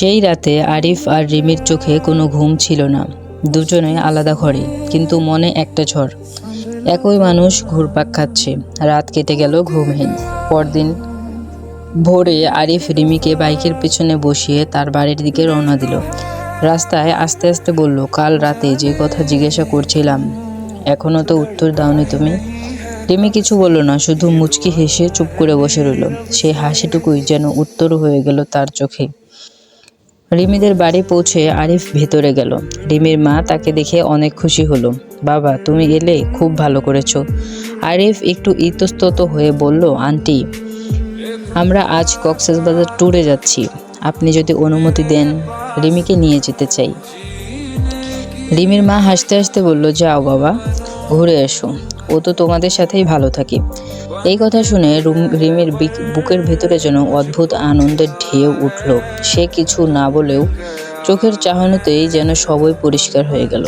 সেই রাতে আরিফ আর রিমির চোখে কোনো ঘুম ছিল না। দুজনে আলাদা ঘরে, কিন্তু মনে একটা ঝড়। একই মানুষ ঘুরপাক খাচ্ছে। রাত কেটে গেল ঘুমহীন। পরদিন ভোরে আরিফ রিমিকে বাইকের পেছনে বসিয়ে তার বাড়ির দিকে রওনা দিল। রাস্তায় আস্তে আস্তে বলল, কাল রাতে যে কথা জিজ্ঞাসা করছিলাম, এখনো তো উত্তর দাওনি তুমি। রিমি কিছু বলল না, শুধু মুচকি হেসে চুপ করে বসে রইল। সেই হাসিটুকুই যেন উত্তর হয়ে গেল তার চোখে। রিমিদের বাড়ি পৌঁছে আরিফ ভেতরে গেল। রিমির মা তাকে দেখে অনেক খুশি হলো। বাবা, তুমি এলে, খুব ভালো করেছো। আরিফ একটু ইতস্তত হয়ে বলল, আন্টি, আমরা আজ কক্সবাজার ট্যুরে যাচ্ছি। আপনি যদি অনুমতি দেন, রিমিকে নিয়ে যেতে চাই। রিমির মা হাসতে হাসতে বলল, যাও বাবা, ঘুরে এসো। ও তো তোমাদের সাথেই ভালো থাকে। এই কথা শুনে রিমির বুকের ভেতরে যেন অদ্ভুত আনন্দের ঢেউ উঠল। সে কিছু না বলেও চোখের চাহনিতেই যেন সবই পরিষ্কার হয়ে গেল।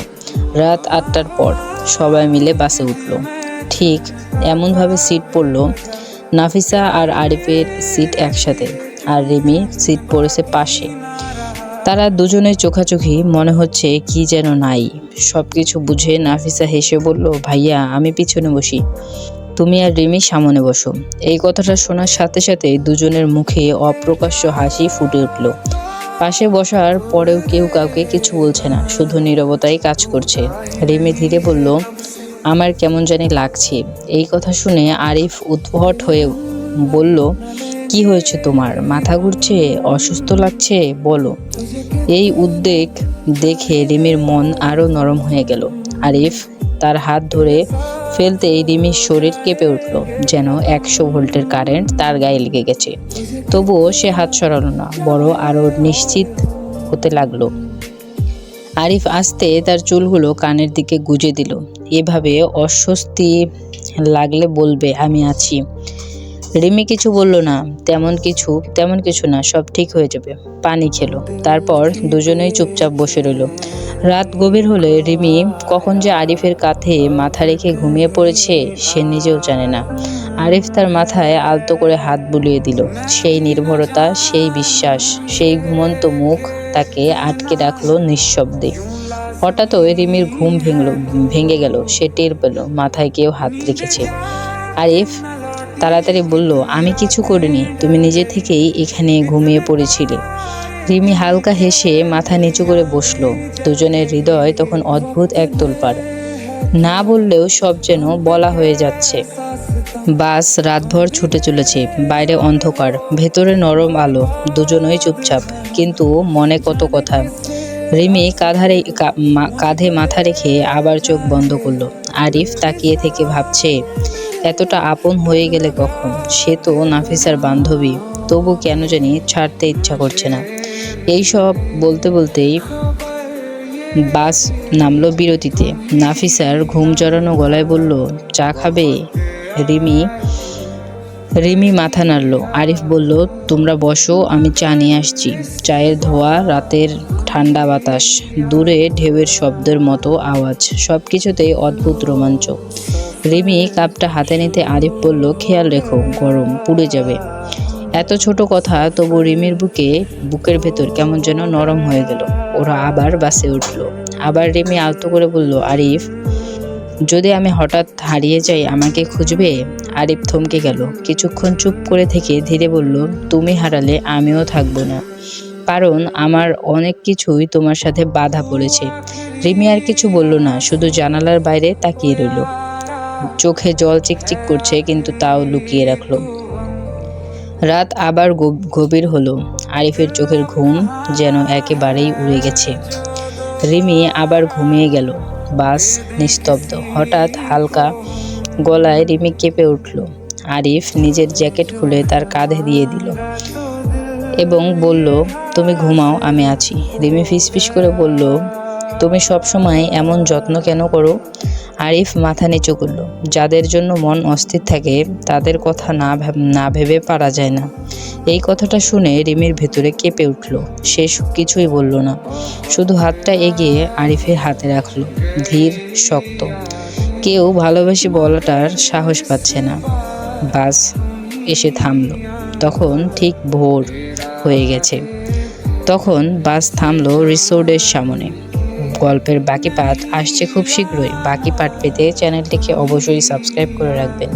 রাত 8টার পর সবাই মিলে বাসে উঠল। ঠিক এমনভাবে সিট পড়ল, নাফিসা আর আরিফের সিট একসাথে, আর রিমির সিট পড়েছে পাশে। তারা দুজনে চোখাচোখি, মনে হচ্ছে কি যেন নাই। সবকিছু বুঝে নাফিসা হেসে বলল, ভাইয়া, আমি পিছনে বসি, তুমি আর রিমি সামনে বসো। এই কথাটা শোনার সাথে সাথে দুজনের মুখে অপ্রকাশ্য হাসি ফুটে উঠল। পাশে বসার পরেও কেউ কাউকে কিছু বলছে না, শুধু নীরবতাই কাজ করছে। রিমি ধীরে বলল, আমার কেমন জানি লাগছে। এই কথা শুনে আরিফ উদ্ভট হয়ে বলল, কি হয়েছে তোমার? মাথা ঘুরছে? অসুস্থ লাগছে? বলো। এই উদ্বেগ দেখে রিমির মন আরো নরম হয়ে গেল। আরিফ তার হাত ধরে ফেলতেই রিমির শরীর কেঁপে উঠল, যেন 100 ভোল্টের কারেন্ট তার গায়ে লেগে গেছে। তবুও সে হাত সরালো না, বড় আরো নিশ্চিত হতে লাগলো। আরিফ আস্তে তার চুলগুলো কানের দিকে গুজে দিল। এভাবে অস্বস্তি লাগলে বলবে, আমি আছি। রিমি কিছু বলল না। তেমন কিছু না, সব ঠিক হয়ে যাবে। পানি খেলো। তারপর দুজনেই চুপচাপ বসে রইল। রাত গভীর হলে রিমি কখন যে আরিফের কাঁধে মাথা রেখে ঘুমিয়ে পড়েছে সে নিজেও জানে না। আরিফ তার মাথায় আলতো করে হাত বুলিয়ে দিল। সেই নির্ভরতা, সেই বিশ্বাস, সেই ঘুমন্ত মুখ তাকে আটকে রাখলো নিঃশব্দে। হঠাৎই রিমির ঘুম ভেঙে গেল। সে টের পেল মাথায় কেউ হাত রেখেছে। আরিফ তাড়াতাড়ি বলল, আমি কিছু করিনি, তুমি নিজে থেকেই এখানে ঘুমিয়ে পড়েছিলে। রিমি হালকা হেসে মাথা নিচু করে বসলো। দুজনের হৃদয় তখন অদ্ভুত এক তোলপাড়। না বললেও সব যেন বলা হয়ে যাচ্ছে। বাস রাতভর ছুটে চলেছে। বাইরে অন্ধকার, ভেতরে নরম আলো। দুজনেই চুপচাপ, কিন্তু মনে কত কথা। রিমি কাঁধে মাথা রেখে আবার চোখ বন্ধ করলো। আরিফ তাকিয়ে থেকে ভাবছে, এতটা আপন হয়ে গেলে কখন? সে তো নাফিসার বান্ধবী, তবু কেন জানি ছাড়তে ইচ্ছা করছে না। এইসব বলতে বলতেই বাস নামলো বিরতিতে। নাফিসার ঘুম জড়ানো গলায় বলল, চা খাবে? রিমি মাথা নাড়ল। আরিফ বলল, তোমরা বসো, আমি চা নিয়ে আসছি। চায়ের ধোয়া, রাতের ঠান্ডা বাতাস, দূরে ঢেউয়ের শব্দের মতো আওয়াজ, সবকিছুতেই অদ্ভুত রোমাঞ্চ। রিমি কাপটা হাতে নিতে আরিফ বলল, খেয়াল রেখো, গরম, পুড়ে যাবে। এত ছোট কথা, তবু রিমির বুকের ভেতর কেমন যেন নরম হয়ে গেল। ওরা আবার বাসে উঠল। আবার রিমি আলতো করে বলল, আরিফ, যদি আমি হঠাৎ হারিয়ে যাই, আমাকে খুঁজবে? আরিফ থমকে গেল। কিছুক্ষণ চুপ করে থেকে ধীরে বলল, তুমি হারালে আমিও থাকবো না, কারণ আমার অনেক কিছুই তোমার সাথে বাধা পড়েছে। রিমি আর কিছু বলল না, শুধু জানালার বাইরে তাকিয়ে রইল। চোখে জল চিকচিক করছে, কিন্তু তাও লুকিয়ে রাখলো। রাত আবার গভীর হলো। আরিফের চোখের ঘুম যেন একেবারেই উড়ে গেছে। রিমি আবার ঘুমিয়ে গেল। বাস নিস্তব্ধ। হঠাৎ হালকা গলায় রিমি কেঁপে উঠল। আরিফ নিজের জ্যাকেট খুলে তার কাঁধে দিয়ে দিল এবং বলল, তুমি ঘুমাও, আমি আছি। রিমি ফিসফিস করে বলল, তুমি সবসময় এমন যত্ন কেন করো? আরিফ মাথা নিচু করল। যাদের জন্য মন অস্থির থাকে তাদের কথা না ভেবে পারা যায় না। এই কথাটা শুনে রিমির ভেতরে কেঁপে উঠল। সে কিছুই বলল না, শুধু হাতটা এগিয়ে আরিফের হাতে রাখল, ধীর, শক্ত। কেউ ভালোবাসি বলাটার সাহস পাচ্ছে না। বাস এসে থামল। তখন ঠিক ভোর হয়ে গেছে। তখন বাস থামলো রিসোর্টের সামনে। গল্পের বাকি পার্ট আসছে খুব শীঘ্রই। বাকি পার্ট পেতে চ্যানেলটিকে অবশ্যই সাবস্ক্রাইব করে রাখবেন।